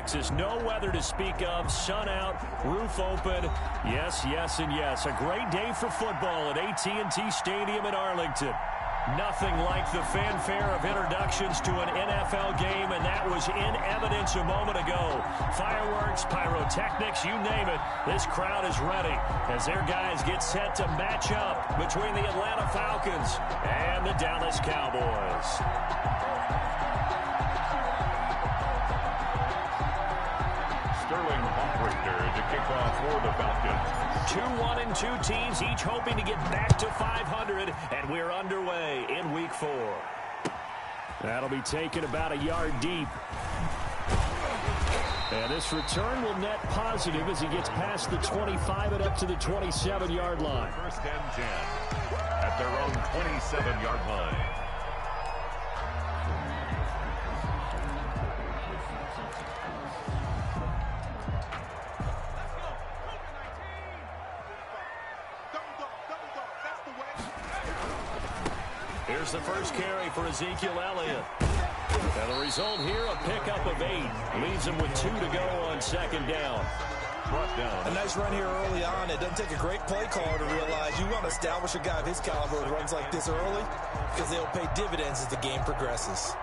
Texas. No weather to speak of. Sun out, roof open. Yes, yes, and yes. A great day for football at AT&T Stadium in Arlington. Nothing like the fanfare of introductions to an NFL game, and that was in evidence a moment ago. Fireworks, pyrotechnics, you name it. This crowd is ready as their guys get set to match up between the Atlanta Falcons and the Dallas Cowboys. Sterling Hawkwrichter to kick off for the Falcons. 2-1-2 teams, each hoping to get back to 500, and we're underway in Week 4. That'll be taken about a yard deep. And this return will net positive as he gets past the 25 and up to the 27-yard line. First and 10 at their own 27-yard line. Here's the first carry for Ezekiel Elliott. And the result here, a pickup of 8. Leaves him with 2 to go on second down. Brought down. A nice run here early on. It doesn't take a great play caller to realize you want to establish a guy of his caliber who runs like this early because they'll pay dividends as the game progresses.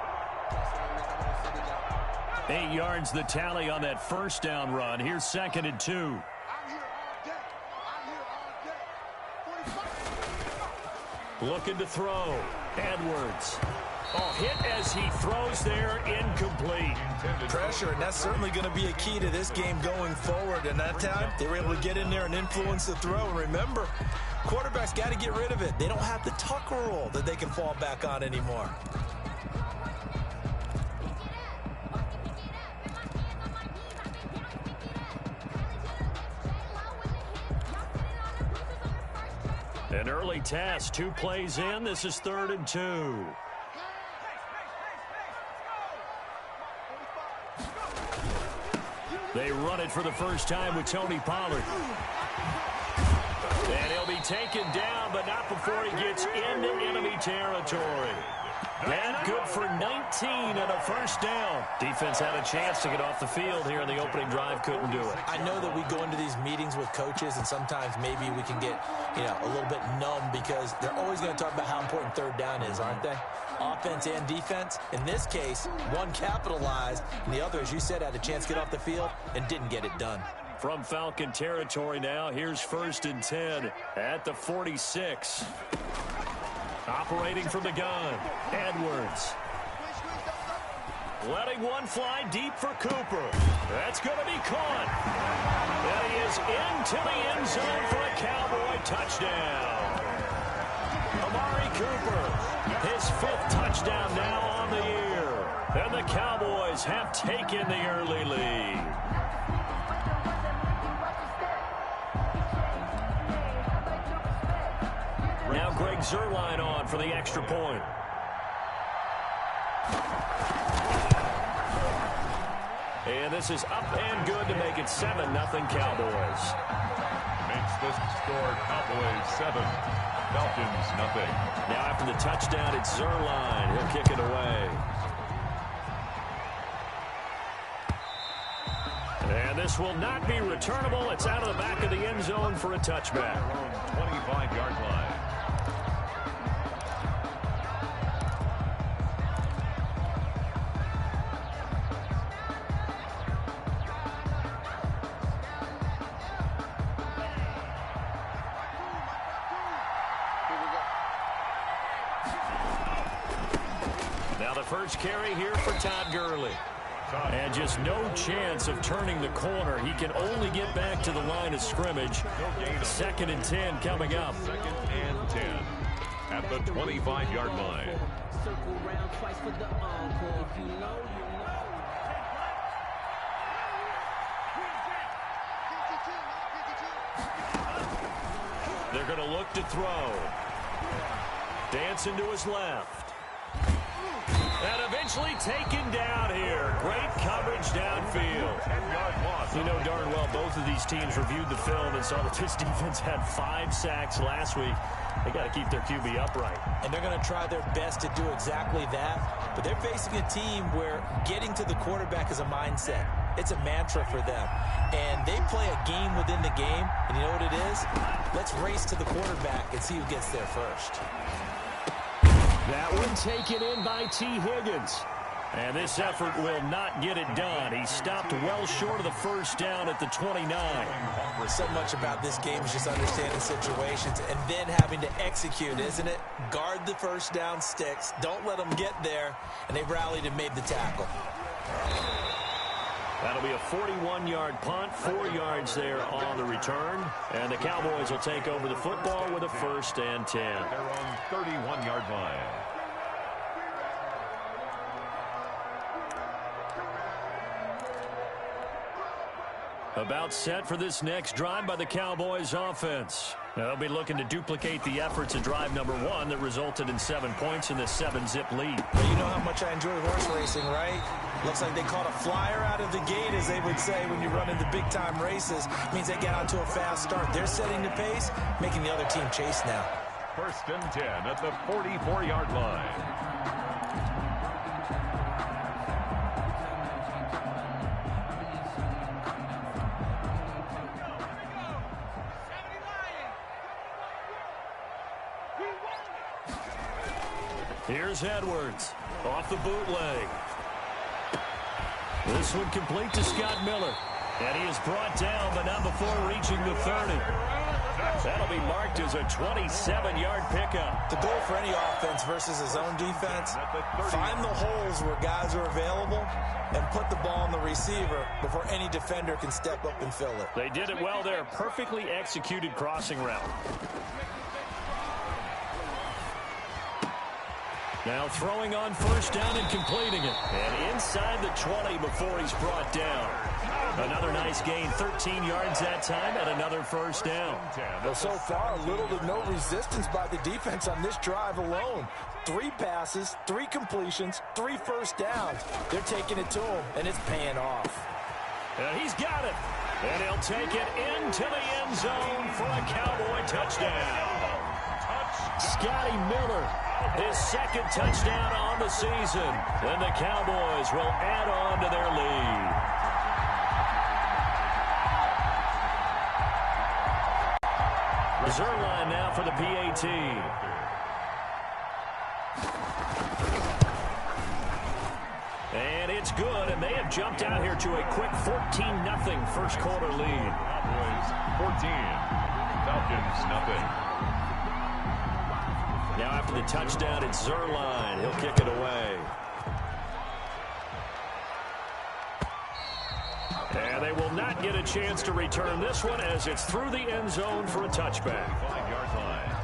8 yards the tally on that first down run. Here's second and 2. Looking to throw. Edwards. Oh, hit as he throws there, incomplete. Pressure, and that's certainly going to be a key to this game going forward. And that time, they were able to get in there and influence the throw. And remember, quarterbacks got to get rid of it. They don't have the tuck rule that they can fall back on anymore. An early test, 2 plays in. This is 3rd and 2. They run it for the first time with Tony Pollard. And he'll be taken down, but not before he gets into enemy territory. And good for 19 and a first down. Defense had a chance to get off the field here in the opening drive, couldn't do it. I know that we go into these meetings with coaches, and sometimes maybe we can get, a little bit numb because they're always going to talk about how important third down is, aren't they? Offense and defense. In this case, one capitalized, and the other, as you said, had a chance to get off the field and didn't get it done. From Falcon territory now, here's 1st and 10 at the 46. Operating from the gun, Edwards. Letting one fly deep for Cooper. That's going to be caught. And he is into the end zone for a Cowboy touchdown. Amari Cooper, his 5th touchdown now on the year. And the Cowboys have taken the early lead. Now Greg Zuerlein on for the extra point. And this is up and good to make it 7-0 Cowboys. Makes this score Cowboys 7, Falcons nothing. Now after the touchdown, it's Zuerlein. He'll kick it away. And this will not be returnable. It's out of the back of the end zone for a touchback. 25-yard line. Now the first carry here for Todd Gurley. And just no chance of turning the corner. He can only get back to the line of scrimmage. 2nd and 10 coming up. 2nd and 10 at the 25-yard line. They're going to look to throw. Dancing to his left. And eventually taken down here. Great coverage downfield. You know darn well both of these teams reviewed the film and saw that this defense had 5 sacks last week. They got to keep their QB upright. And they're going to try their best to do exactly that. But they're facing a team where getting to the quarterback is a mindset. It's a mantra for them. And they play a game within the game, and you know what it is? Let's race to the quarterback and see who gets there first. That one taken in by T. Higgins. And this effort will not get it done. He stopped well short of the first down at the 29. So much about this game is just understanding situations and then having to execute, isn't it? Guard the first down sticks. Don't let them get there. And they rallied and made the tackle. That'll be a 41-yard punt, 4 yards there on the return. And the Cowboys will take over the football with a 1st and 10. They're on 31-yard line. About set for this next drive by the Cowboys offense. They'll be looking to duplicate the efforts of drive number 1 that resulted in 7 points in the 7-zip lead. Well, you know how much I enjoy horse racing, right? Looks like they caught a flyer out of the gate, as they would say when you run into big-time races. Means they get out to a fast start. They're setting the pace, making the other team chase now. 1st and 10 at the 44-yard line. Here's Edwards off the bootleg. This one complete to Scott Miller. And he is brought down, but not before reaching the 30. That'll be marked as a 27-yard pickup. The goal for any offense versus his own defense, find the holes where guys are available and put the ball on the receiver before any defender can step up and fill it. They did it well there. Perfectly executed crossing route. Now throwing on 1st down and completing it. And inside the 20 before he's brought down. Another nice gain, 13 yards that time, and another 1st down. Well, so far, little to no resistance by the defense on this drive alone. 3 passes, 3 completions, 3 first downs. They're taking it to him, and it's paying off. And he's got it. And he'll take it into the end zone for a Cowboy touchdown. Scotty Miller, his 2nd touchdown on the season. And the Cowboys will add on to their lead. Zerline now for the PAT. And it's good, and they have jumped out here to a quick 14-0 first quarter lead. Cowboys 14, Falcons nothing. Now after the touchdown, it's Zerline. He'll kick it away. And they will not get a chance to return this one as it's through the end zone for a touchback. 5-yard line.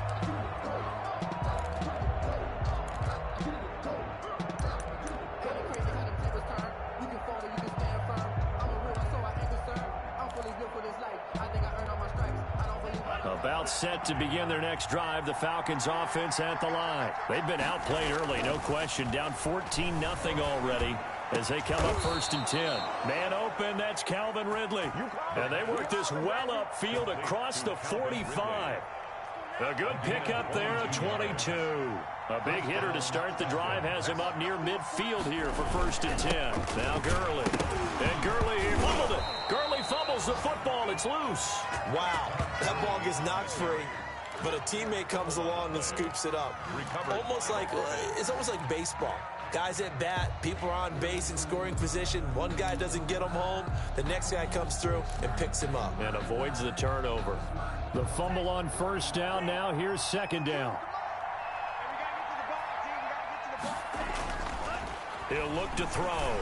About set to begin their next drive, the Falcons offense at the line. They've been outplayed early, no question. Down 14-0 already as they come up 1st and 10. Man open, that's Calvin Ridley. And they work this well upfield across the 45. A good pickup there, a 22. A big hitter to start the drive has him up near midfield here for 1st and 10. Now Gurley. And Gurley here fumbled it. Gurley fumbles the football. It's loose. Wow, that ball gets knocked free, but a teammate comes along and scoops it up. It's almost like baseball. Guys at bat, people are on base in scoring position. One guy doesn't get him home. The next guy comes through and picks him up. And avoids the turnover. The fumble on 1st down. Now here's 2nd down. He'll look to throw.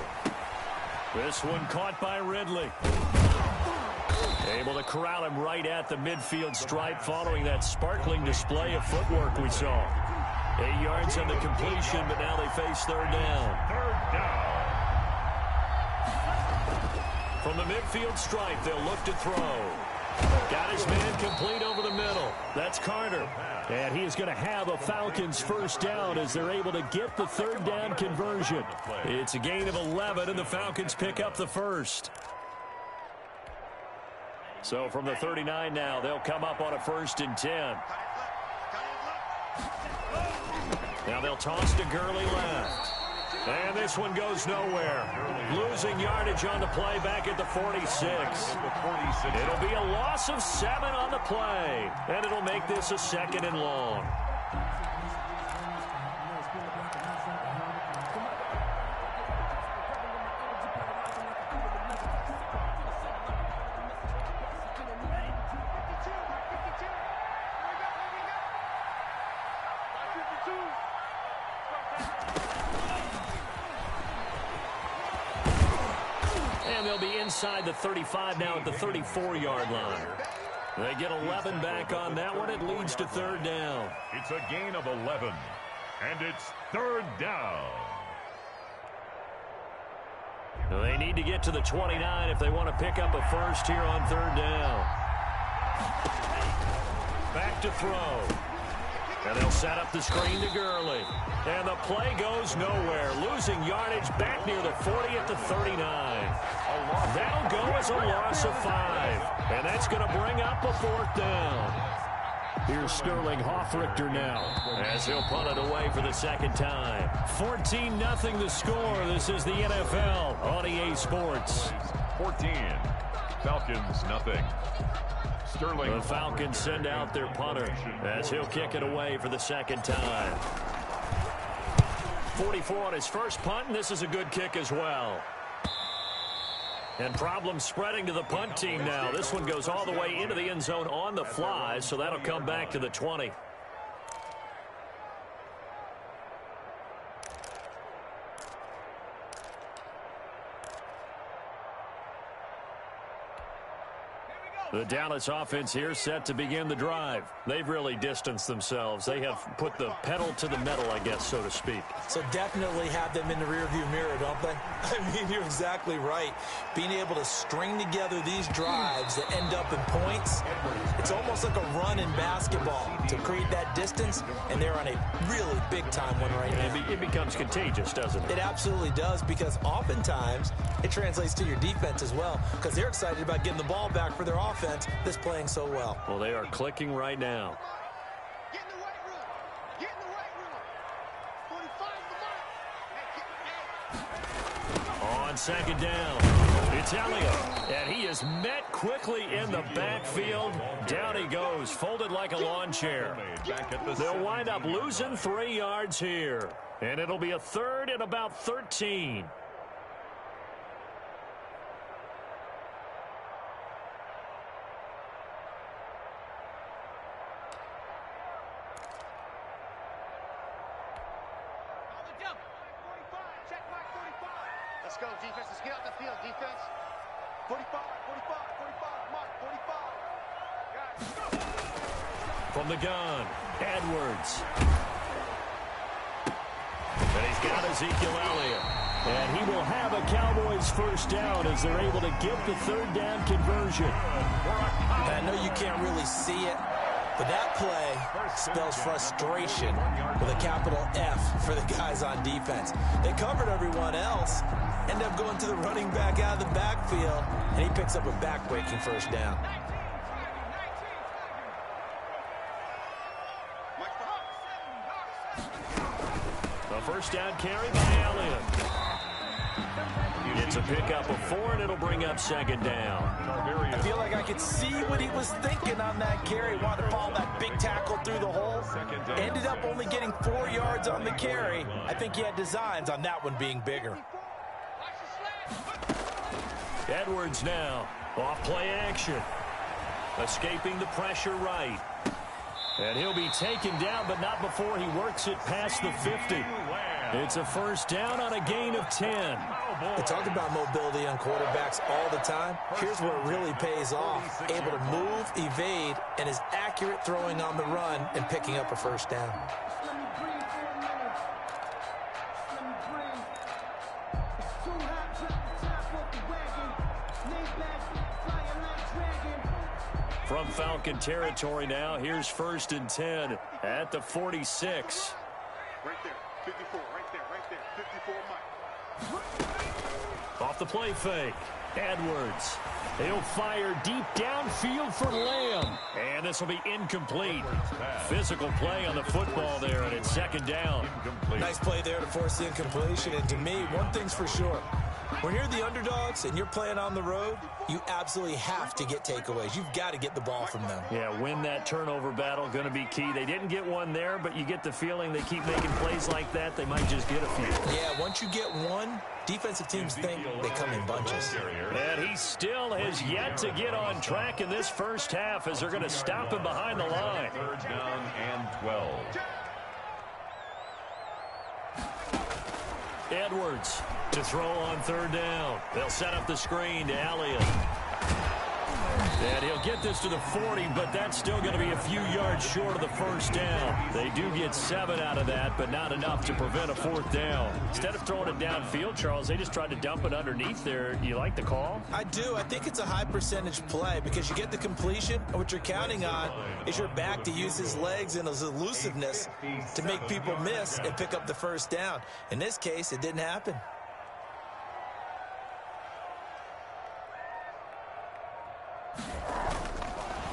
This one caught by Ridley. Able to corral him right at the midfield stripe following that sparkling display of footwork we saw. 8 yards on the completion, but now they face 3rd down. 3rd down. From the midfield stripe, they'll look to throw. Got his man complete over the middle. That's Carter. And he is going to have a Falcons 1st down as they're able to get the 3rd down conversion. It's a gain of 11, and the Falcons pick up the 1st. So from the 39 now, they'll come up on a 1st and 10. Now they'll toss to Gurley left. And this one goes nowhere. Losing yardage on the play back at the 46. It'll be a loss of 7 on the play. And it'll make this a 2nd and long. And they'll be inside the 35 now at the 34-yard line. They get 11 back on that one. It leads to 3rd down. It's a gain of 11, and it's 3rd down. They need to get to the 29 if they want to pick up a first here on 3rd down. Back to throw. And they'll set up the screen to Gurley. And the play goes nowhere. Losing yardage back near the 40 at the 39. That'll go as a loss of 5. And that's going to bring up a 4th down. Here's Sterling Hoffrichter now as he'll punt it away for the 2nd time. 14-0 the score. This is the NFL on EA Sports. 14. Falcons, nothing. The Falcons send out their punter as he'll kick it away for the 2nd time. 44 on his first punt, and this is a good kick as well. And problems spreading to the punt team now. This one goes all the way into the end zone on the fly, so that'll come back to the 20. The Dallas offense here set to begin the drive. They've really distanced themselves. They have put the pedal to the metal, I guess, so to speak. So definitely have them in the rearview mirror, don't they? I mean, you're exactly right. Being able to string together these drives that end up in points, it's almost like a run in basketball to create that distance, and they're on a really big-time one right now. It becomes contagious, doesn't it? It absolutely does, because oftentimes it translates to your defense as well, because they're excited about getting the ball back for their offense that's playing so well. Well, they are clicking right now. Get in the weight room. Get in the weight room. 45 the mark. On 2nd down, it's Elliott, and he is met quickly in the backfield. Down he goes, folded like a lawn chair. They'll wind up losing 3 yards here, and it'll be a 3rd and about 13. Let's go, defense. Let's get out the field, defense. 45, 45, 45, mark, 45. Guys, from the gun, Edwards. And he's got Ezekiel Elliott. And he will have a Cowboys first down as they're able to get the 3rd down conversion. I know you can't really see it, but that play spells frustration with a capital F for the guys on defense. They covered everyone else, end up going to the running back out of the backfield, and he picks up a back-breaking first down. The first down carry by Elliott. It's a pickup of 4, and it'll bring up 2nd down. I feel like I could see what he was thinking on that carry. Wanted to follow that big tackle through the hole. Ended up only getting 4 yards on the carry. I think he had designs on that one being bigger. Edwards now, off play action. Escaping the pressure right. And he'll be taken down, but not before he works it past the 50. It's a first down on a gain of 10. We talk about mobility on quarterbacks all the time. Here's where it really pays off. Able to move, evade, and is accurate throwing on the run and picking up a first down. From Falcon territory now, here's 1st and 10 at the 46. right there, 54, right there, 54, Mike. Off the play fake, Edwards. He'll fire deep downfield for Lamb. And this will be incomplete. Physical play on the football there, and it's second down. Nice play there to force the incompletion. And to me, one thing's for sure. When you're the underdogs and you're playing on the road, you absolutely have to get takeaways. You've got to get the ball from them. Yeah, win that turnover battle, going to be key. They didn't get one there, but you get the feeling they keep making plays like that, they might just get a few. Yeah, once you get one, defensive teams think they come in bunches. And he still has yet to get on track in this first half as they're going to stop him behind the line. Third down and 12. Edwards to throw on third down. They'll set up the screen to Elliott. And he'll get this to the 40, but that's still going to be a few yards short of the first down. They do get 7 out of that, but not enough to prevent a fourth down. Instead of throwing it downfield, Charles, they just tried to dump it underneath there. You like the call? I do. I think it's a high percentage play because you get the completion, and what you're counting on is your back to use his legs and his elusiveness to make people miss and pick up the first down. In this case, it didn't happen.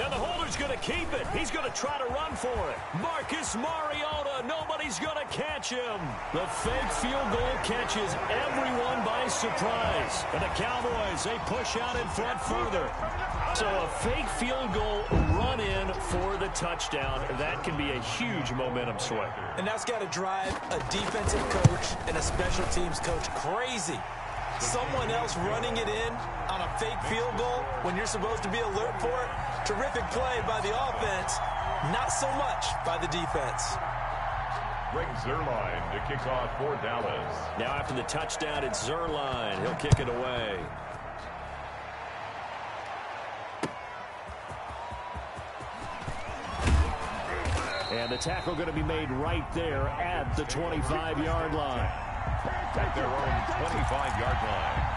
And the holder's going to keep it. He's going to try to run for it. Marcus Mariota, nobody's going to catch him. The fake field goal catches everyone by surprise. And the Cowboys, they push out in front further. So a fake field goal run in for the touchdown. That can be a huge momentum swing. And that's got to drive a defensive coach and a special teams coach crazy. Someone else running it in on a fake field goal when you're supposed to be alert for it. Terrific play by the offense, not so much by the defense. Greg Zuerlein to kick off for Dallas. Now after the touchdown, it's Zuerlein. He'll kick it away. And the tackle going to be made right there at the 25-yard line. At their own 25-yard line.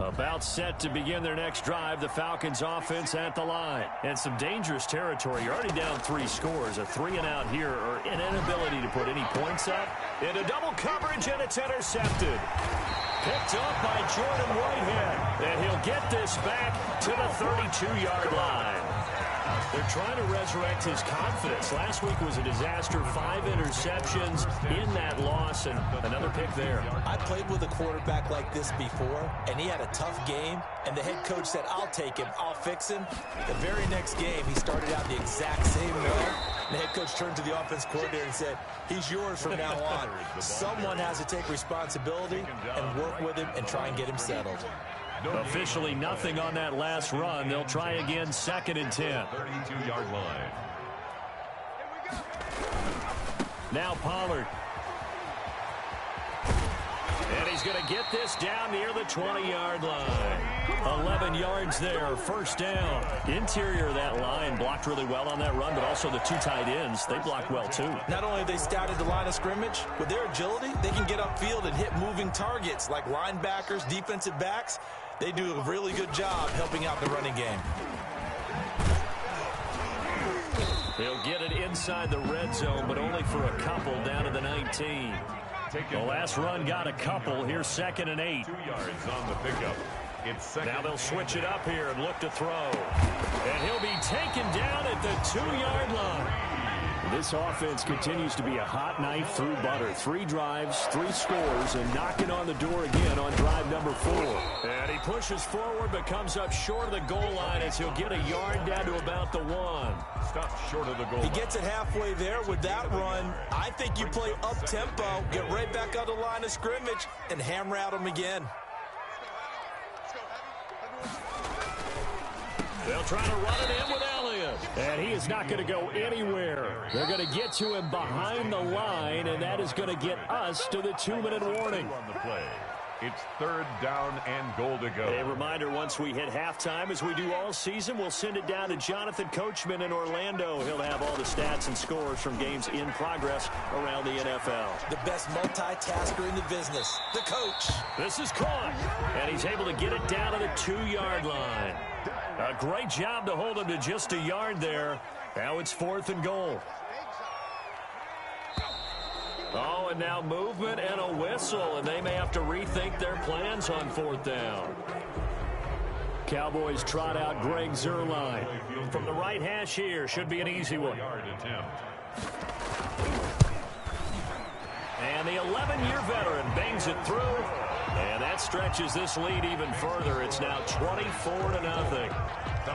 About set to begin their next drive, the Falcons offense at the line. And some dangerous territory. You're already down 3 scores. A 3-and-out here or an inability to put any points up. Into double coverage, and it's intercepted. Picked up by Jordan Whitehead. And he'll get this back to the 32-yard line. They're trying to resurrect his confidence. Last week was a disaster. 5 interceptions in that loss, and another pick there. I played with a quarterback like this before, and he had a tough game, and the head coach said, I'll take him, I'll fix him. The very next game, he started out the exact same way. The head coach turned to the offense coordinator and said, he's yours from now on. Someone has to take responsibility and work with him and try and get him settled. Officially nothing on that last run. They'll try again, 2nd and 10. 32-yard line. Now Pollard. And he's going to get this down near the 20-yard line. 11 yards there, first down. Interior of that line blocked really well on that run, but also the 2 tight ends, they blocked well too. Not only have they scouted the line of scrimmage, with their agility, they can get upfield and hit moving targets like linebackers, defensive backs. They do a really good job helping out the running game. He'll get it inside the red zone, but only for a couple down to the 19. The last run got a couple. Here's 2nd and 8. 2 yards on the pickup. It's second. Now they'll switch it up here and look to throw. And he'll be taken down at the 2-yard line. This offense continues to be a hot knife through butter. 3 drives, 3 scores, and knocking on the door again on drive number 4. And he pushes forward but comes up short of the goal line as he'll get a yard down to about the 1. Stop short of the goal line. He gets it halfway there with that run. I think you play up-tempo, get right back on the line of scrimmage, and hammer at him again. They'll try to run it in with Elliott. And he is not going to go anywhere. They're going to get to him behind the line, and that is going to get us to the 2-minute warning. On the play. It's 3rd down and goal to go. A reminder, once we hit halftime, as we do all season, we'll send it down to Jonathan Coachman in Orlando. He'll have all the stats and scores from games in progress around the NFL. The best multitasker in the business, the coach. This is caught, and he's able to get it down to the 2-yard line. A great job to hold him to just a yard there. Now it's 4th and goal. Oh, and now movement and a whistle, and they may have to rethink their plans on 4th down. Cowboys trot out Greg Zuerlein. From the right hash here, should be an easy one. And the 11-year veteran bangs it through, and that stretches this lead even further. It's now 24-0.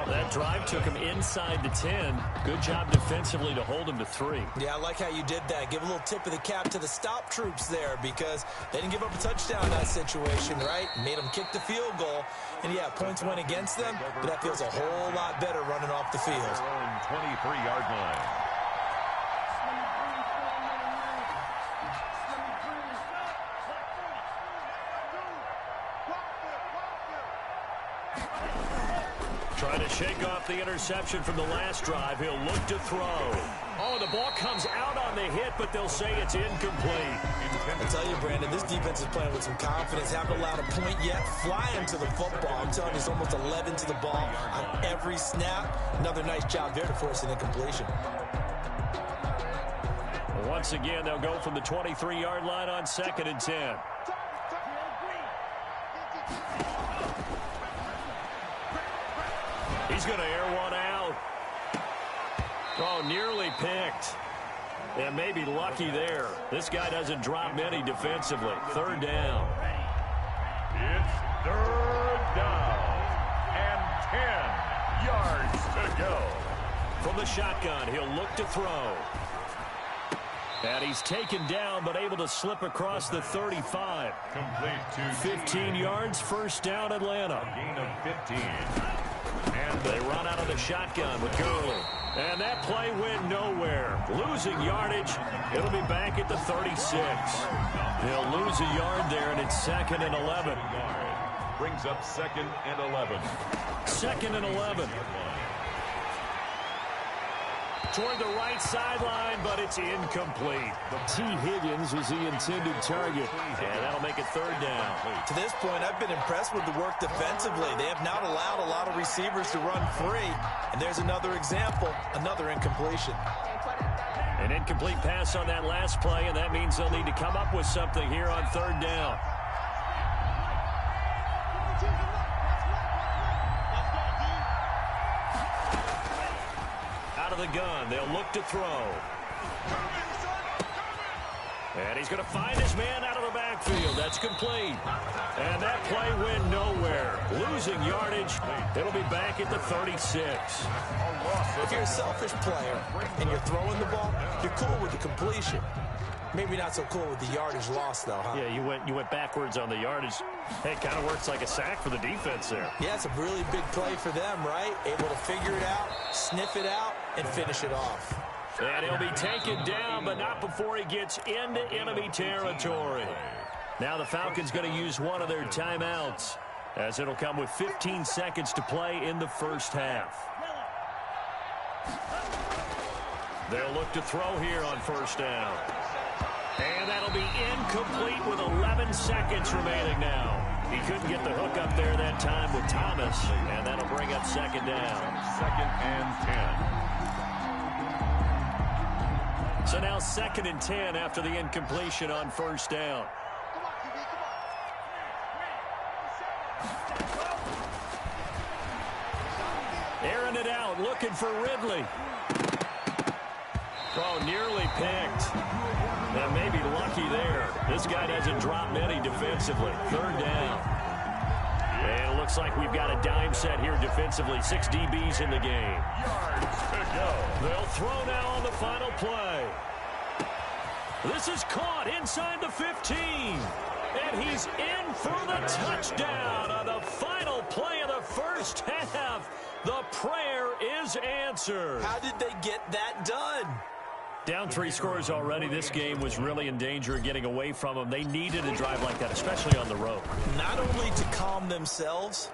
That drive took him inside the 10. Good job defensively to hold him to 3. Yeah, I like how you did that. Give a little tip of the cap to the stop troops there because they didn't give up a touchdown in that situation, right? Made them kick the field goal. And, yeah, points went against them, but that feels a whole lot better running off the field. 23-yard line. Trying to shake off the interception from the last drive. He'll look to throw. Oh, the ball comes out on the hit, but they'll say it's incomplete. I tell you, Brandon, this defense is playing with some confidence. Haven't allowed a point yet. Flying to the football. I'm telling you, it's almost 11 to the ball on every snap. Another nice job there to force an incompletion. Once again, they'll go from the 23-yard line on 2nd and 10. He's going to air one out. Oh, nearly picked. And maybe lucky there. This guy doesn't drop many defensively. 3rd down. It's 3rd down and 10 yards to go. From the shotgun, he'll look to throw. And he's taken down, but able to slip across the 35. Complete to 15 yards, 1st down, Atlanta. Gain of 15. And they run out of the shotgun with Gurley. And that play went nowhere. Losing yardage. It'll be back at the 36. They'll lose a yard there, and it's 2nd and 11. Brings up 2nd and 11. 2nd and 11. Toward the right sideline, but it's incomplete. T. Higgins was the intended target. And that'll make it 3rd down. To this point, I've been impressed with the work defensively. They have not allowed a lot of receivers to run free. And there's another example, another incompletion. An incomplete pass on that last play, and that means they'll need to come up with something here on 3rd down. Out of the gun, they'll look to throw. And he's going to find his man out of the backfield. That's complete. And that play went nowhere. Losing yardage. It'll be back at the 36. If you're a selfish player and you're throwing the ball, you're cool with the completion. Maybe not so cool with the yardage loss, though, huh? Yeah, you went backwards on the yardage. Hey, it kind of works like a sack for the defense there. Yeah, it's a really big play for them, right? Able to figure it out, sniff it out, and finish it off. And he'll be taken down, but not before he gets into enemy territory. Now the Falcons going to use one of their timeouts, as it'll come with 15 seconds to play in the 1st half. They'll look to throw here on 1st down. And that'll be incomplete with 11 seconds remaining now. He couldn't get the hook up there that time with Thomas, and that'll bring up 2nd down. 2nd and 10. So now 2nd and 10 after the incompletion on 1st down. Airing it out, looking for Ridley. Oh, nearly picked. And maybe lucky there. This guy doesn't drop many defensively. 3rd down. And it looks like we've got a dime set here defensively. 6 DBs in the game. Yards to go. They'll throw now on the final play. This is caught inside the 15. And he's in for the touchdown on the final play of the 1st half. The prayer is answered. How did they get that done? Down 3 scores already. This game was really in danger of getting away from them. They needed a drive like that, especially on the road. Not only to calm themselves,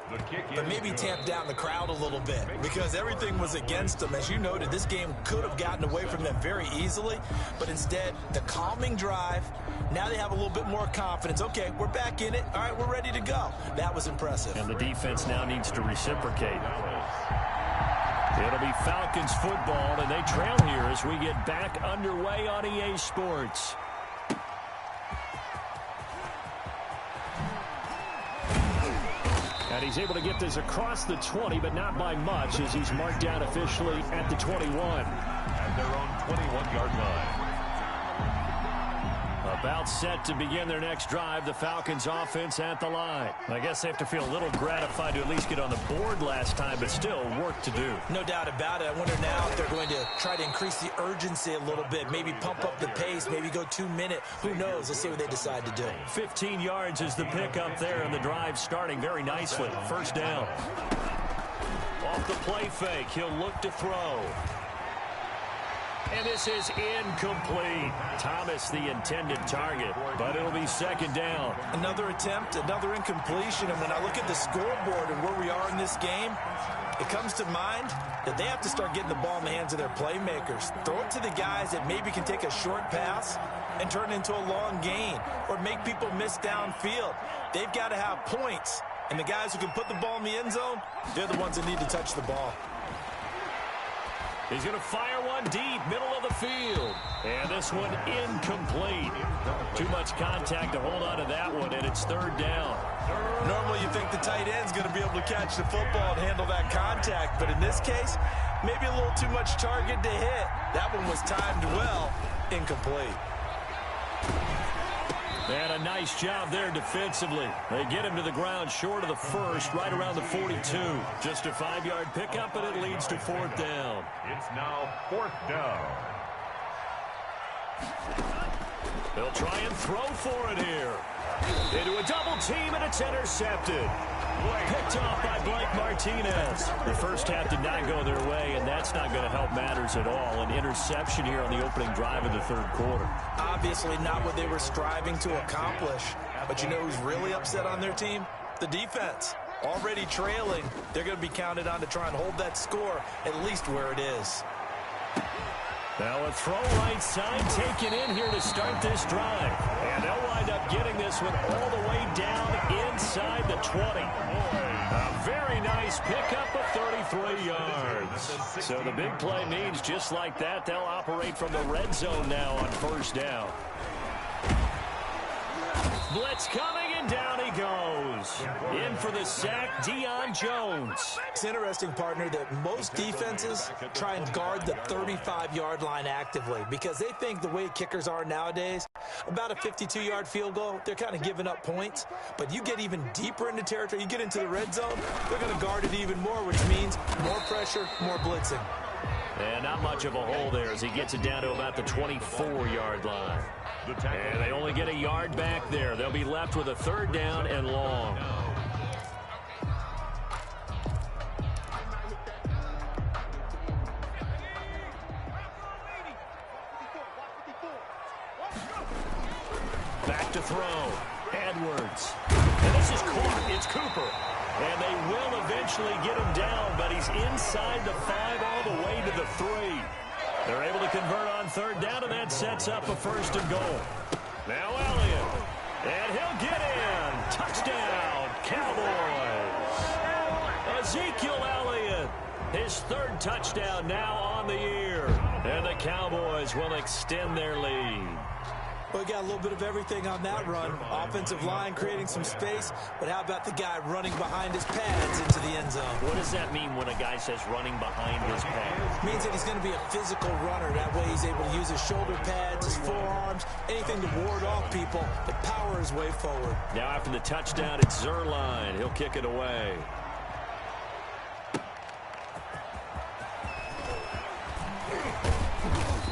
but maybe tamp down the crowd a little bit because everything was against them. As you noted, this game could have gotten away from them very easily, but instead, the calming drive, now they have a little bit more confidence. Okay, we're back in it. All right, we're ready to go. That was impressive. And the defense now needs to reciprocate. It'll be Falcons football, and they trail here as we get back underway on EA Sports. And he's able to get this across the 20, but not by much, as he's marked down officially at the 21. At their own 21-yard line. About set to begin their next drive, the Falcons offense at the line. I guess they have to feel a little gratified to at least get on the board last time, but still work to do. No doubt about it. I wonder now if they're going to try to increase the urgency a little bit, maybe pump up the pace, maybe go 2-minute. Who knows? Let's see what they decide to do. 15 yards is the pickup there, and the drive starting very nicely. First down. Off the play fake, he'll look to throw. And this is incomplete. Thomas, the intended target, but it'll be second down. Another attempt, another incompletion, and when I look at the scoreboard and where we are in this game, it comes to mind that they have to start getting the ball in the hands of their playmakers. Throw it to the guys that maybe can take a short pass and turn it into a long gain or make people miss downfield. They've got to have points, and the guys who can put the ball in the end zone, they're the ones that need to touch the ball. He's going to fire one deep, middle of the field. And this one incomplete. Too much contact to hold on to that one, and it's third down. Normally you think the tight end's going to be able to catch the football and handle that contact, but in this case, maybe a little too much target to hit. That one was timed well, incomplete. And a nice job there defensively. They get him to the ground short of the first, right around the 42. Just a 5-yard pickup, and it leads to fourth down. It's now fourth down. They'll try and throw for it here. Into a double team, and it's intercepted. Picked off by Blake Martinez. The first half did not go their way, and that's not going to help matters at all. An interception here on the opening drive of the third quarter. Obviously not what they were striving to accomplish. But you know who's really upset on their team? The defense. Already trailing, they're going to be counted on to try and hold that score at least where it is. Now a throw right side taken in here to start this drive. And they'll wind up getting this one all the way down inside the 20. A very nice pickup of 33 yards. So the big play means just like that, they'll operate from the red zone now on first down. Blitz coming, and down he goes. In for the sack, Deion Jones. It's interesting, partner, that most defenses try and guard the 35-yard line actively because they think the way kickers are nowadays, about a 52-yard field goal, they're kind of giving up points. But you get even deeper into territory, you get into the red zone, they're going to guard it even more, which means more pressure, more blitzing. And not much of a hole there as he gets it down to about the 24-yard line. And they only get a yard back there. They'll be left with a third down and long. Back to throw. Edwards. And this is caught. It's Cooper. And they will eventually get him down, but he's inside the 5 all the way to the 3. They're able to convert on third down, and that sets up a first and goal. Now Elliott. And he'll get in. Touchdown, Cowboys. Ezekiel Elliott. His third touchdown now on the year. And the Cowboys will extend their lead. Well, we got a little bit of everything on that run. Offensive line creating some space, but how about the guy running behind his pads into the end zone? What does that mean when a guy says running behind his pads? It means that he's going to be a physical runner. That way he's able to use his shoulder pads, his forearms, anything to ward off people, but power his way forward. Now after the touchdown, it's Zerline. He'll kick it away.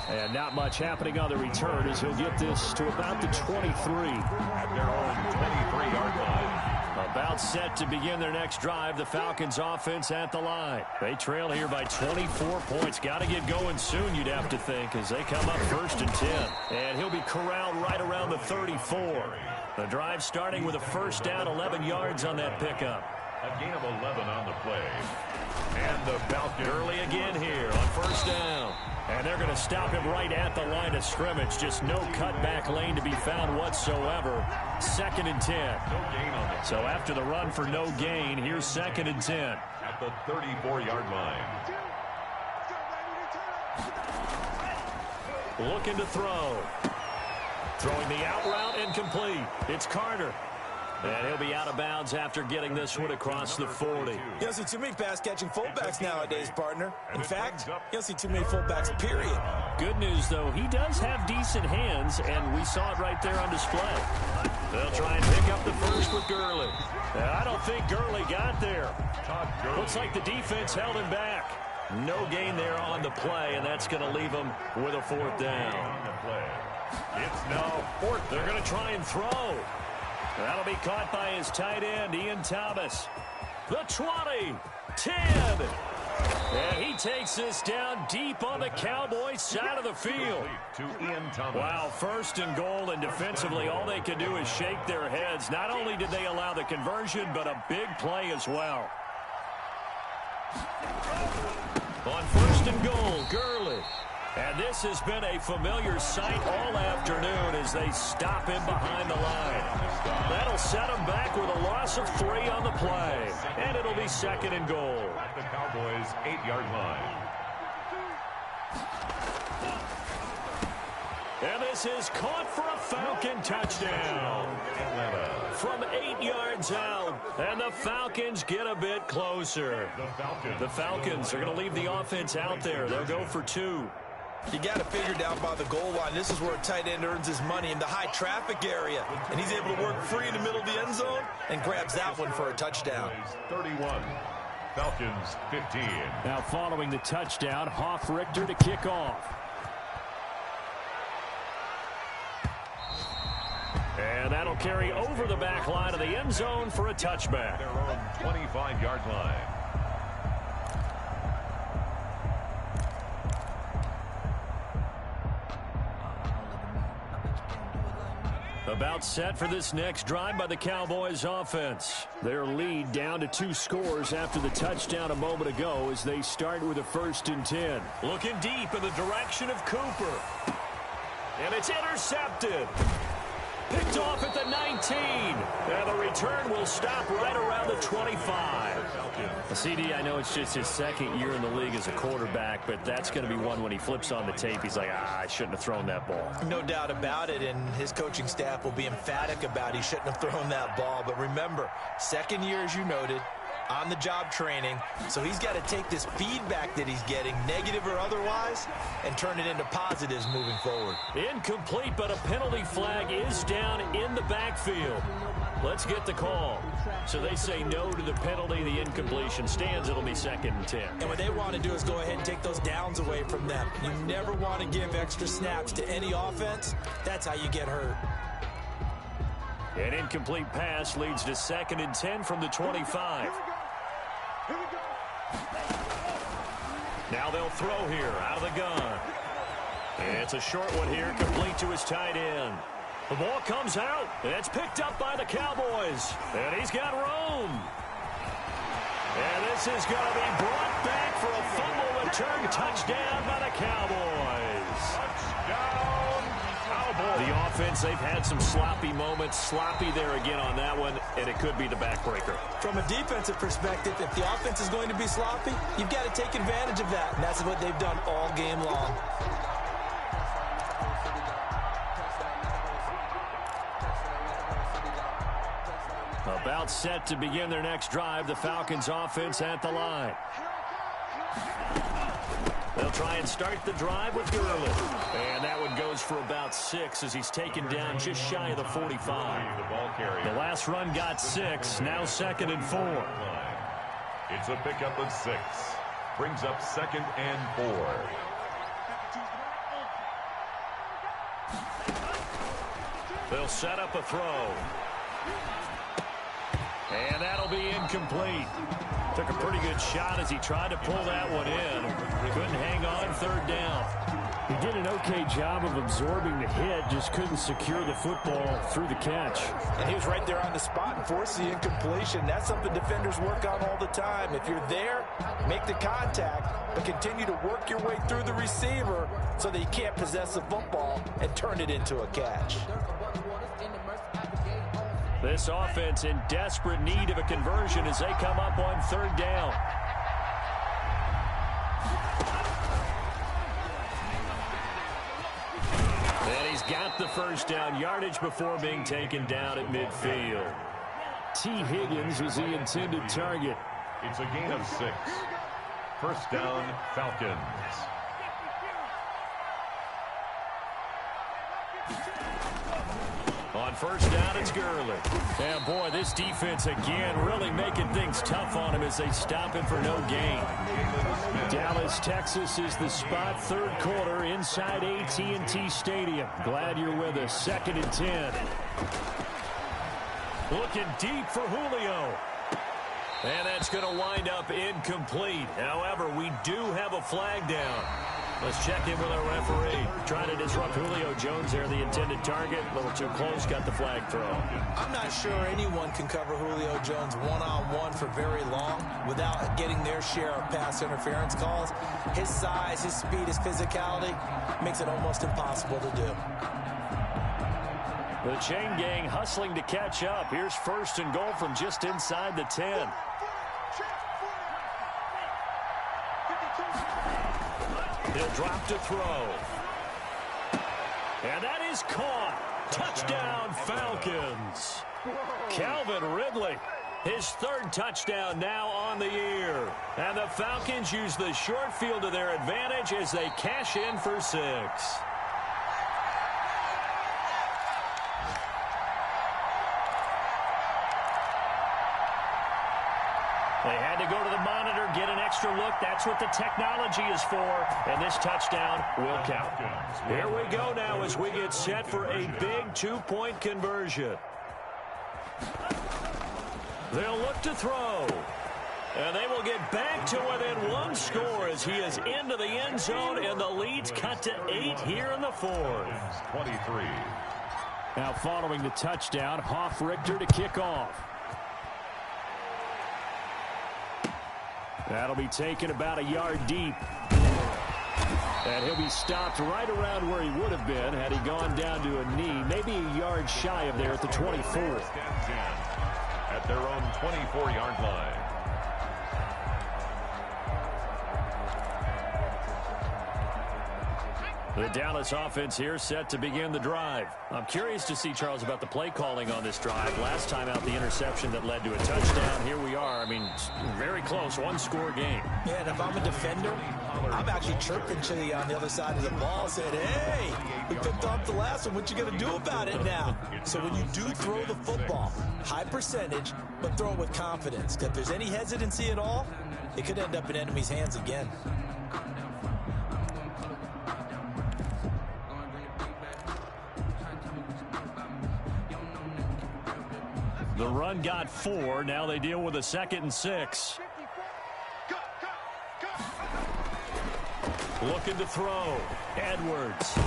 And not much happening on the return as he'll get this to about the 23. At their own 23-yard line. About set to begin their next drive. The Falcons offense at the line. They trail here by 24 points. Got to get going soon, you'd have to think, as they come up 1st and 10. And he'll be corralled right around the 34. The drive starting with a first down, 11 yards on that pickup. A gain of 11 on the play. And the Falcons early again here on first down. And they're going to stop him right at the line of scrimmage. Just no cutback lane to be found whatsoever. 2nd and 10. No gain on the so after the run for no gain, here's 2nd and 10. At the 34-yard line. Looking to throw. Throwing the out route incomplete. It's Carter. And he'll be out of bounds after getting this one across the 40. You don't see too many pass-catching fullbacks nowadays, partner. In fact, you don't see too many fullbacks, period. Good news, though, he does have decent hands, and we saw it right there on display. They'll try and pick up the first with Gurley. I don't think Gurley got there. Looks like the defense held him back. No gain there on the play, and that's going to leave him with a 4th down. It's now 4th. They're going to try and throw. That'll be caught by his tight end, Ian Thomas. The 20, 10. And he takes this down deep on the Cowboys side of the field. To Ian Thomas. Wow, 1st and goal, and defensively all they could do is shake their heads. Not only did they allow the conversion, but a big play as well. On 1st and goal, Gurley. And this has been a familiar sight all afternoon as they stop him behind the line. That'll set him back with a loss of 3 on the play. And it'll be 2nd and goal. At the Cowboys' 8-yard line. And this is caught for a Falcon touchdown. From 8 yards out. And the Falcons get a bit closer. The Falcons are going to leave the offense out there. They'll go for 2. You got to figure down by the goal line. This is where a tight end earns his money in the high traffic area. And he's able to work free in the middle of the end zone and grabs that one for a touchdown. 31, Falcons 15. Now following the touchdown, Richter to kick off. And that'll carry over the back line of the end zone for a touchback. Their own 25-yard line. About set for this next drive by the Cowboys offense. Their lead down to 2 scores after the touchdown a moment ago as they start with a 1st and 10. Looking deep in the direction of Cooper. And it's intercepted. Picked off at the 19. And the return will stop right around the 25. CD, I know it's just his 2nd year in the league as a quarterback, but that's going to be one when he flips on the tape. He's like, I shouldn't have thrown that ball. No doubt about it, and his coaching staff will be emphatic about he shouldn't have thrown that ball. But remember, 2nd year, as you noted, on-the-job training, so he's got to take this feedback that he's getting, negative or otherwise, and turn it into positives moving forward. Incomplete, but a penalty flag is down in the backfield. Let's get the call. So they say no to the penalty. The incompletion stands. It'll be 2nd and 10. And what they want to do is go ahead and take those downs away from them. You never want to give extra snaps to any offense. That's how you get hurt. An incomplete pass leads to 2nd and 10 from the 25. Now they'll throw here out of the gun. It's a short one here, complete to his tight end. The ball comes out, and it's picked up by the Cowboys. And he's got room. And this is going to be brought back for a fumble return touchdown by the Cowboys. Touchdown, Cowboys. The offense, they've had some sloppy moments. Sloppy there again on that one, and it could be the backbreaker. From a defensive perspective, if the offense is going to be sloppy, you've got to take advantage of that. And that's what they've done all game long. About set to begin their next drive, the Falcons offense at the line. They'll try and start the drive with Gurley. And that one goes for about 6 as he's taken down just shy of the 45. The last run got 6, now 2nd and 4. It's a pickup of 6. Brings up 2nd and 4. They'll set up a throw. And that'll be incomplete. Took a pretty good shot as he tried to pull that one in. Couldn't hang on third down. He did an okay job of absorbing the hit, just couldn't secure the football through the catch. And he was right there on the spot and forced the incompletion. That's something defenders work on all the time. If you're there, make the contact, but continue to work your way through the receiver so that you can't possess the football and turn it into a catch. This offense in desperate need of a conversion as they come up on third down. And he's got the first down yardage before being taken down at midfield. T. Higgins was the intended target. It's a gain of 6. First down, Falcons. On first down, it's Gurley. And boy, this defense again really making things tough on him as they stop him for no gain. Dallas, Texas is the spot, third quarter inside AT&T Stadium. Glad you're with us. 2nd and 10. Looking deep for Julio. And that's going to wind up incomplete. However, we do have a flag down. Let's check in with our referee. Trying to disrupt Julio Jones there, the intended target. A little too close, got the flag throw. I'm not sure anyone can cover Julio Jones one-on-one for very long without getting their share of pass interference calls. His size, his speed, his physicality makes it almost impossible to do. The chain gang hustling to catch up. Here's 1st and goal from just inside the 10. He'll drop to throw. And that is caught. Touchdown, Falcons. Calvin Ridley, his 3rd touchdown now on the year. And the Falcons use the short field to their advantage as they cash in for 6. They had to go to the monitor, get an extra look. That's what the technology is for. And this touchdown will count. Here we go now as we get set for a big 2-point conversion. They'll look to throw. And they will get back to within 1 score as he is into the end zone. And the lead's cut to 8 here in the 4th. 23. Now following the touchdown, Hoff-Richter to kick off. That'll be taken about a yard deep. And he'll be stopped right around where he would have been had he gone down to a knee, maybe a yard shy of there at the 24. At their own 24-yard line. The Dallas offense here set to begin the drive. I'm curious to see, Charles, about the play calling on this drive. Last time out, the interception that led to a touchdown. Here we are. I mean, very close, 1-score game. Yeah, and if I'm a defender, I'm actually chirping Chili on the other side of the ball, saying, hey, we picked off the last one. What you going to do about it now? So when you do throw the football, high percentage, but throw it with confidence. If there's any hesitancy at all, it could end up in enemy's hands again. The run got 4. Now they deal with a 2nd and 6. Looking to throw. Edwards.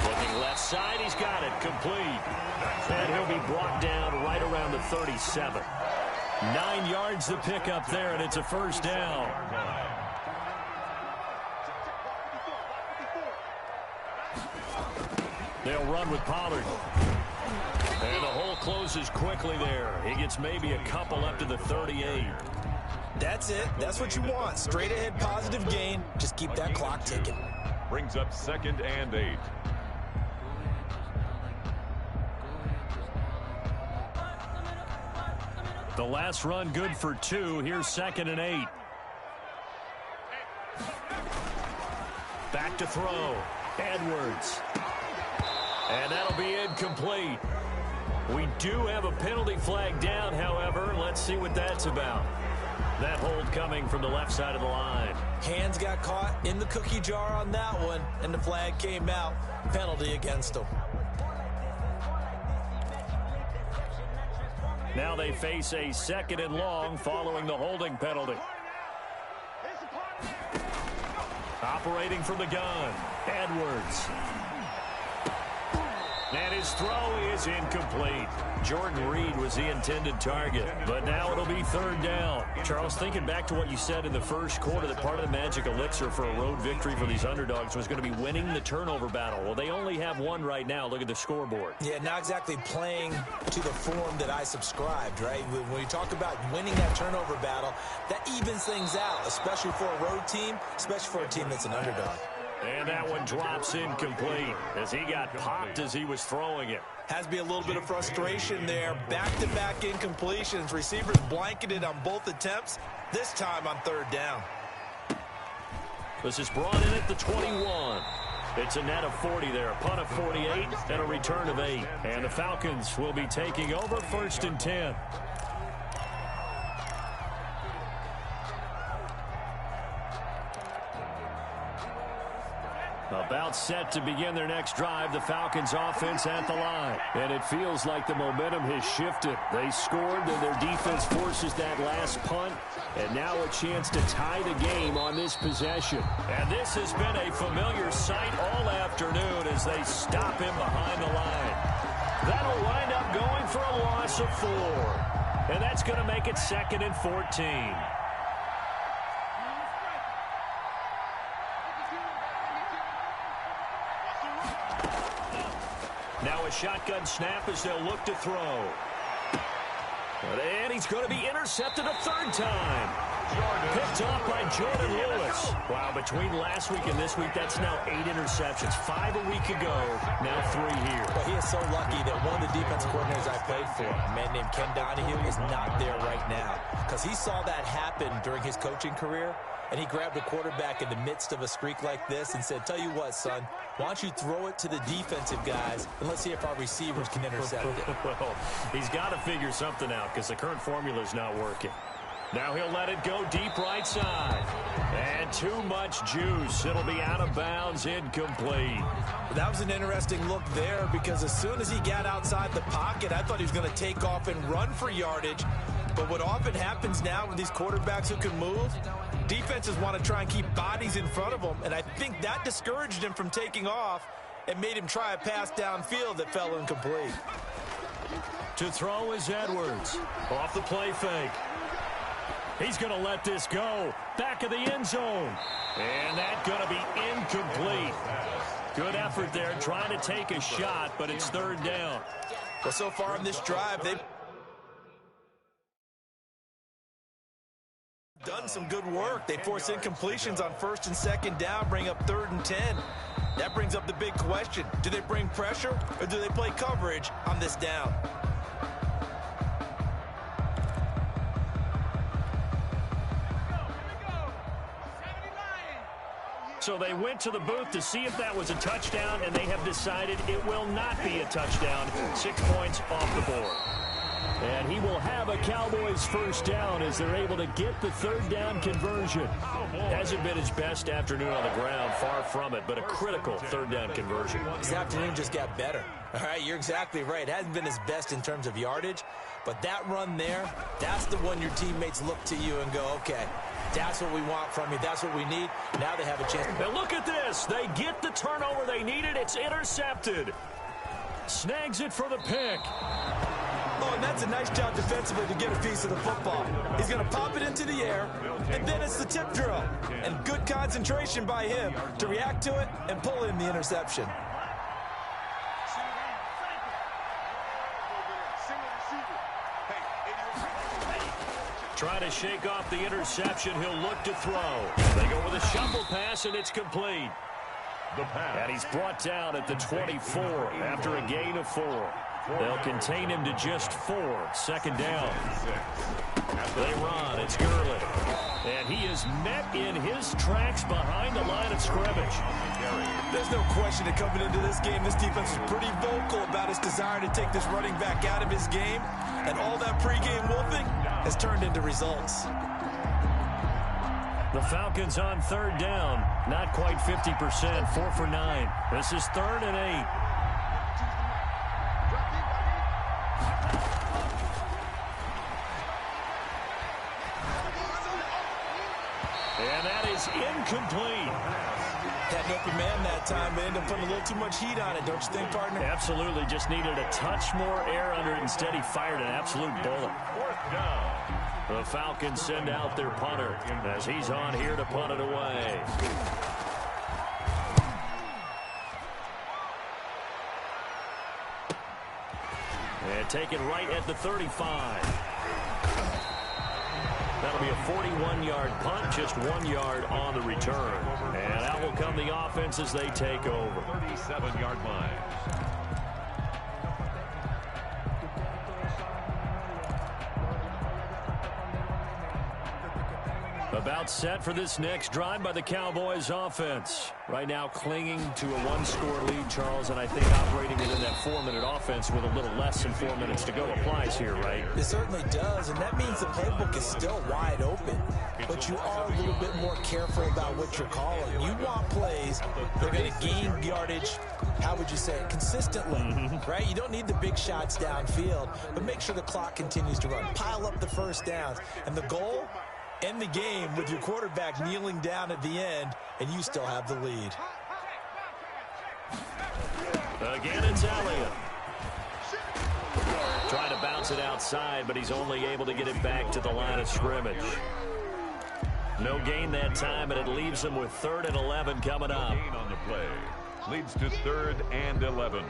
Looking left side. He's got it. Complete. And he'll be brought down right around the 37. 9 yards to pick up there, and it's a first down. They'll run with Pollard. And the hole closes quickly there. He gets maybe a couple up to the 38. That's it. That's what you want. Straight ahead positive gain. Just keep that clock ticking. Brings up 2nd and 8. The last run good for 2. Here's 2nd and 8. Back to throw. Edwards. And that'll be incomplete. We do have a penalty flag down, however. Let's see what that's about. That hold coming from the left side of the line. Hands got caught in the cookie jar on that one, and the flag came out. Penalty against him. Now they face a 2nd and long following the holding penalty. Operating from the gun, Edwards. And his throw is incomplete. Jordan Reed was the intended target, but now it'll be 3rd down. Charles, thinking back to what you said in the first quarter, that part of the magic elixir for a road victory for these underdogs was going to be winning the turnover battle. Well, they only have one right now. Look at the scoreboard. Yeah, not exactly playing to the form that I subscribed, right? When you talk about winning that turnover battle, that evens things out, especially for a road team, especially for a team that's an underdog. And that one drops incomplete as he got popped as he was throwing it. Has to be a little bit of frustration there. Back-to-back incompletions. Receivers blanketed on both attempts, this time on 3rd down. This is brought in at the 21. It's a net of 40 there, a punt of 48, and a return of 8. And the Falcons will be taking over 1st and 10. About set to begin their next drive, the Falcons offense at the line. And it feels like the momentum has shifted. They scored, then their defense forces that last punt. And now a chance to tie the game on this possession. And this has been a familiar sight all afternoon as they stop him behind the line. That'll wind up going for a loss of 4. And that's going to make it 2nd and 14. Now a shotgun snap as they'll look to throw. And he's going to be intercepted a 3rd time. Picked off by Jordan Lewis. Wow, between last week and this week, that's now 8 interceptions. 5 a week ago, now 3 here. Well, he is so lucky that one of the defensive coordinators I played for, a man named Ken Donahue, is not there right now. Because he saw that happen during his coaching career, and he grabbed a quarterback in the midst of a streak like this and said, tell you what, son, why don't you throw it to the defensive guys, and let's see if our receivers can intercept it. Well, he's got to figure something out because the current formula is not working. Now he'll let it go deep right side. And too much juice. It'll be out of bounds, incomplete. That was an interesting look there because as soon as he got outside the pocket, I thought he was going to take off and run for yardage. But what often happens now with these quarterbacks who can move, defenses want to try and keep bodies in front of them, and I think that discouraged him from taking off and made him try a pass downfield that fell incomplete. To throw is Edwards. Off the play fake. He's going to let this go. Back of the end zone. And that's going to be incomplete. Good effort there trying to take a shot, but it's 3rd down. Well, so far on this drive, they've done some good work. They force incompletions on 1st and 2nd down, bring up 3rd and 10. That brings up the big question. Do they bring pressure or do they play coverage on this down? So they went to the booth to see if that was a touchdown, and they have decided it will not be a touchdown. 6 points off the board. And he will have a Cowboys 1st down as they're able to get the 3rd down conversion. Hasn't been his best afternoon on the ground, far from it, but a critical 3rd down conversion. This afternoon just got better. All right, you're exactly right. It hasn't been his best in terms of yardage, but that run there, that's the one your teammates look to you and go, okay, that's what we want from you. That's what we need. Now they have a chance. And look at this. They get the turnover they needed. It's intercepted. Snags it for the pick. Oh, and that's a nice job defensively to get a piece of the football. He's going to pop it into the air, and then it's the tip drill. And good concentration by him to react to it and pull in the interception. Trying to shake off the interception. He'll look to throw. They go with a shuffle pass, and it's complete. And he's brought down at the 24 after a gain of 4. They'll contain him to just 4. 2nd down. They run. It's Gurley. And he is met in his tracks behind the line of scrimmage. There's no question that coming into this game, this defense is pretty vocal about its desire to take this running back out of his game. And all that pregame wolfing has turned into results. The Falcons on 3rd down. Not quite 50%. 4 for 9. This is 3rd and 8. And that is incomplete. Had an open man that time, but ended up putting a little too much heat on it, don't you think, partner? Absolutely. Just needed a touch more air under it. Instead, he fired an absolute bullet. Fourth down. The Falcons send out their punter as he's on here to punt it away. And taken right at the 35. That'll be a 41-yard punt, just 1 yard on the return. And out will come the offense as they take over. 37-yard line. About set for this next drive by the Cowboys offense. Right now clinging to a one-score lead, Charles, and I think operating within that 4-minute offense with a little less than 4 minutes to go applies here, right? It certainly does, and that means the playbook is still wide open. But you are a little bit more careful about what you're calling. You want plays that are going to gain yardage, how would you say it, consistently, right? You don't need the big shots downfield, but make sure the clock continues to run. Pile up the first downs, and the goal, end the game with your quarterback kneeling down at the end, and you still have the lead. Again, it's Elliott. Trying to bounce it outside, but he's only able to get it back to the line of scrimmage. No gain that time, and it leaves him with 3rd and 11 coming up. Gain on the play. Leads to 3rd and 11.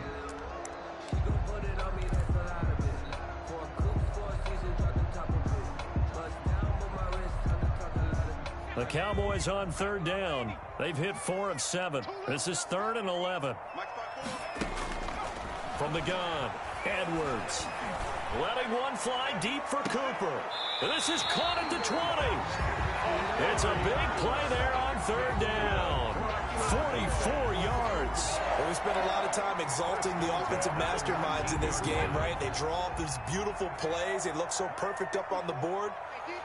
The Cowboys on 3rd down. They've hit 4 of 7. This is 3rd and 11. From the gun, Edwards. Letting one fly deep for Cooper. This is caught at the 20. It's a big play there on 3rd down. 44 yards. Well, we spent a lot of time exalting the offensive masterminds in this game, right? They draw up these beautiful plays. They look so perfect up on the board.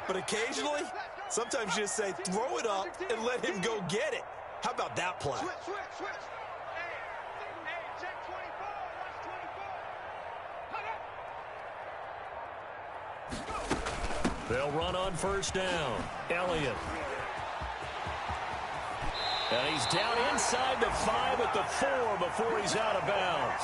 But occasionally, sometimes you just say, throw it up and let him go get it. How about that play? Switch. Hey, check 24. Watch 24. They'll run on 1st down. Elliott. And he's down inside the 5 at the 4 before he's out of bounds.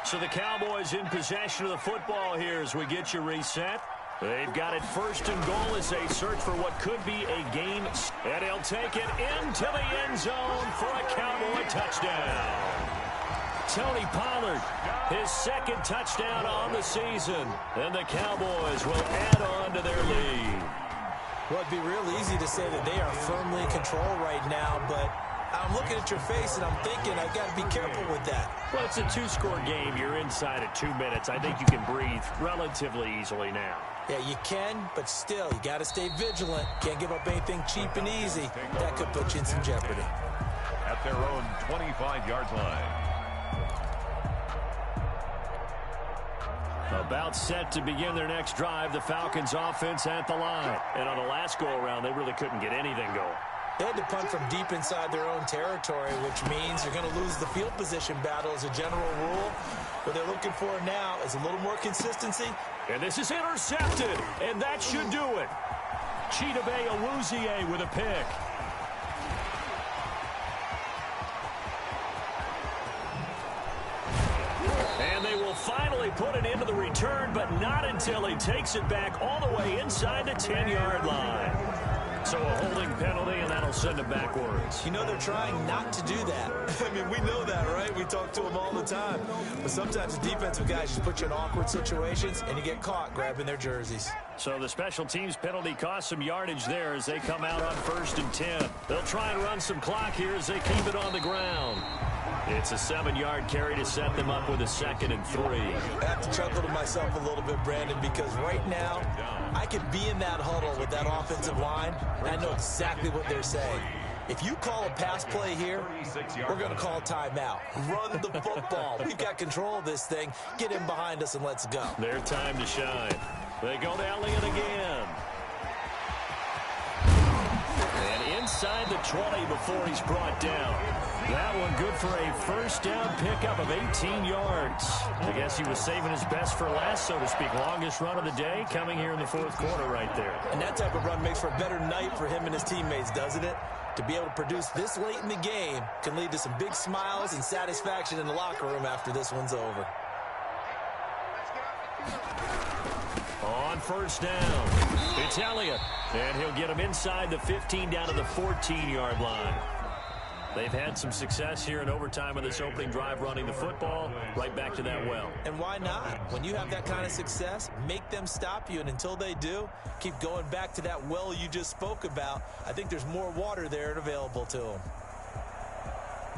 So the Cowboys in possession of the football here as we get you reset. They've got it 1st and goal as they search for what could be a game. And he'll take it into the end zone for a Cowboy touchdown. Tony Pollard, his 2nd touchdown on the season. And the Cowboys will add on to their lead. Well, it'd be real easy to say that they are firmly in control right now, but I'm looking at your face and I'm thinking I've got to be careful with that. Well, it's a 2-score game. You're inside at 2 minutes. I think you can breathe relatively easily now. Yeah, you can, but still, you got to stay vigilant. Can't give up anything cheap and easy. That could put you in some jeopardy. At their own 25-yard line. About set to begin their next drive, the Falcons offense at the line. And on the last go-around, they really couldn't get anything going. They had to punt from deep inside their own territory, which means you're going to lose the field position battle as a general rule. What they're looking for now is a little more consistency. And this is intercepted, and that should do it. Chidobe Awuzie with a pick. And they will finally put it into the return, but not until he takes it back all the way inside the 10-yard line. So a holding penalty, and that'll send him backwards. You know, they're trying not to do that. I mean, we know that, right? We talk to them all the time. But sometimes the defensive guys just put you in awkward situations, and you get caught grabbing their jerseys. So the special teams penalty costs some yardage there as they come out on 1st and 10. They'll try and run some clock here as they keep it on the ground. It's a 7-yard carry to set them up with a 2nd and 3. I have to chuckle to myself a little bit, Brandon, because right now I could be in that huddle with that offensive line, and I know exactly what they're saying. If you call a pass play here, we're going to call timeout. Run the football. We've got control of this thing. Get in behind us and let's go. Their time to shine. They go to Elliott again. And inside the 20 before he's brought down. That one good for a first down pickup of 18 yards. I guess he was saving his best for last, so to speak. Longest run of the day coming here in the fourth quarter right there. And that type of run makes for a better night for him and his teammates, doesn't it? To be able to produce this late in the game can lead to some big smiles and satisfaction in the locker room after this one's over. On first down, it's Elliott. And he'll get him inside the 15 down to the 14-yard line. They've had some success here in overtime on this opening drive running the football. Right back to that well. And why not? When you have that kind of success, make them stop you. And until they do, keep going back to that well you just spoke about. I think there's more water there and available to them.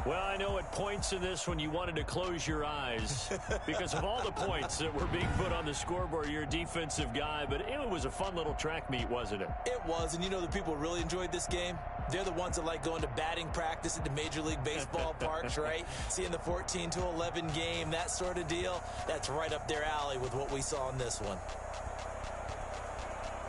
Well, I know at points in this when you wanted to close your eyes because of all the points that were being put on the scoreboard. You're a defensive guy, but it was a fun little track meet, wasn't it? It was, and you know the people who really enjoyed this game? They're the ones that like going to batting practice at the Major League Baseball parks, right? Seeing the 14-11 game, that sort of deal. That's right up their alley with what we saw in this one.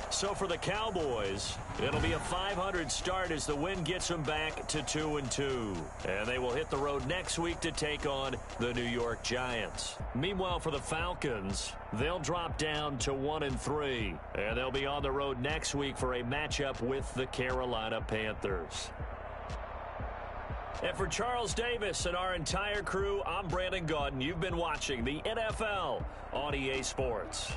So for the Cowboys, it'll be a .500 start as the win gets them back to 2-2. And they will hit the road next week to take on the New York Giants. Meanwhile, for the Falcons, they'll drop down to 1-3. And they'll be on the road next week for a matchup with the Carolina Panthers. And for Charles Davis and our entire crew, I'm Brandon Gaudin. You've been watching the NFL on EA Sports.